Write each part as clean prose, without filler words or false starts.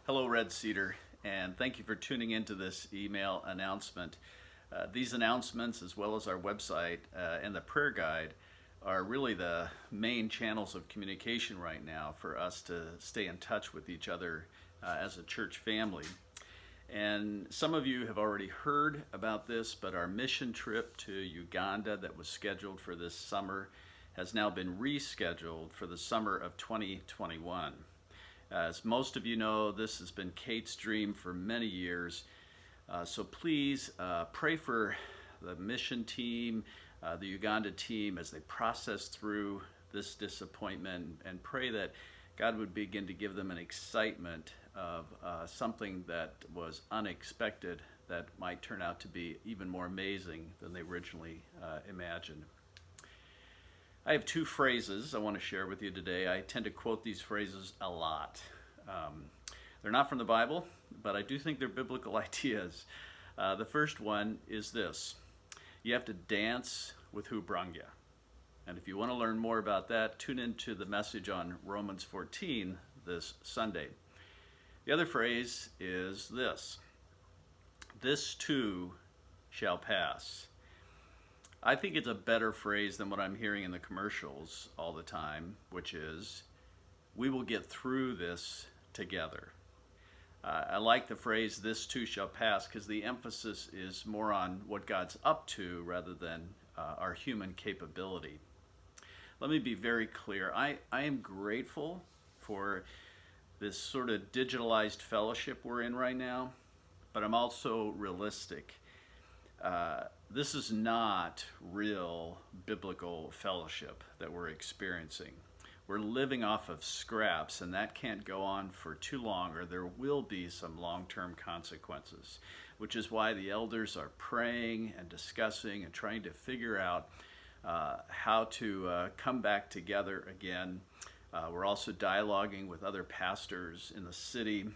Hello, Red Cedar, and thank you for tuning into this email announcement. These announcements, as well as our website and the prayer guide, are really the main channels of communication right now for us to stay in touch with each other as a church family. And some of you have already heard about this, but our mission trip to Uganda that was scheduled for this summer has now been rescheduled for the summer of 2021. As most of you know, this has been Kate's dream for many years. So please pray for the mission team, the Uganda team, as they process through this disappointment, and pray that God would begin to give them an excitement of something that was unexpected that might turn out to be even more amazing than they originally imagined. I have two phrases I want to share with you today. I tend to quote these phrases a lot. They're not from the Bible, but I do think they're biblical ideas. The first one is this: you have to dance with who brung you. And if you want to learn more about that, tune into the message on Romans 14 this Sunday. The other phrase is this: this too shall pass. I think it's a better phrase than what I'm hearing in the commercials all the time, which is, we will get through this together. I like the phrase, this too shall pass, because the emphasis is more on what God's up to rather than our human capability. Let me be very clear. I am grateful for this sort of digitalized fellowship we're in right now, but I'm also realistic. This is not real biblical fellowship that we're experiencing. We're living off of scraps, and that can't go on for too long, or there will be some long-term consequences, which is why the elders are praying and discussing and trying to figure out how to come back together again. We're also dialoguing with other pastors in the city.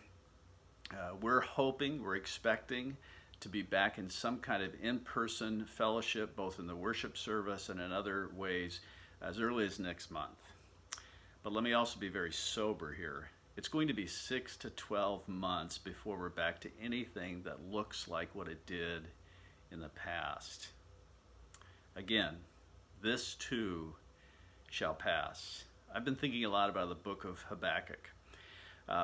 We're expecting to be back in some kind of in-person fellowship, both in the worship service and in other ways, as early as next month. But let me also be very sober here. It's going to be 6 to 12 months before we're back to anything that looks like what it did in the past. Again, this too shall pass. I've been thinking a lot about the book of Habakkuk.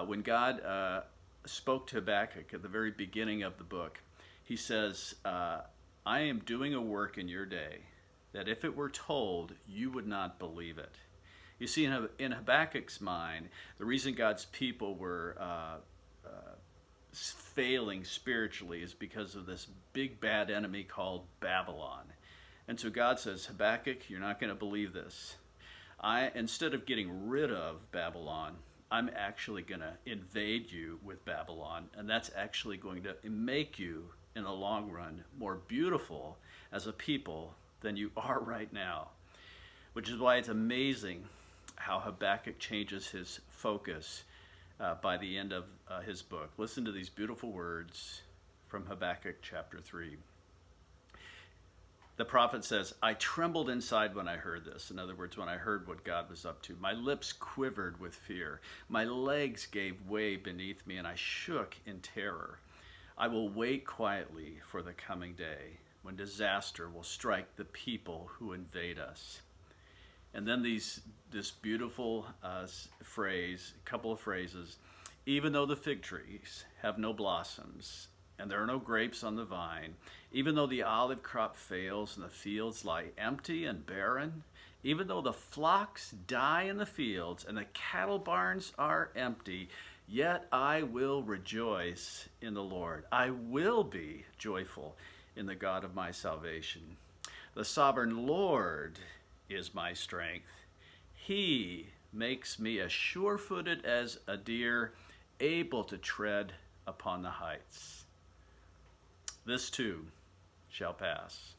When God spoke to Habakkuk at the very beginning of the book, he says, I am doing a work in your day that if it were told, you would not believe it. You see, in Habakkuk's mind, the reason God's people were failing spiritually is because of this big bad enemy called Babylon. And so God says, Habakkuk, you're not going to believe this. Instead of getting rid of Babylon, I'm actually going to invade you with Babylon, and that's actually going to make you, in the long run, more beautiful as a people than you are right now. Which is why it's amazing how Habakkuk changes his focus by the end of his book. Listen to these beautiful words from Habakkuk chapter 3. The prophet says, I trembled inside when I heard this. In other words, when I heard what God was up to. My lips quivered with fear. My legs gave way beneath me, and I shook in terror. I will wait quietly for the coming day when disaster will strike the people who invade us. And then this beautiful phrase, a couple of phrases, even though the fig trees have no blossoms and there are no grapes on the vine, even though the olive crop fails and the fields lie empty and barren, even though the flocks die in the fields and the cattle barns are empty, yet I will rejoice in the Lord. I will be joyful in the God of my salvation. The sovereign Lord is my strength. He makes me as sure-footed as a deer, able to tread upon the heights. This too shall pass.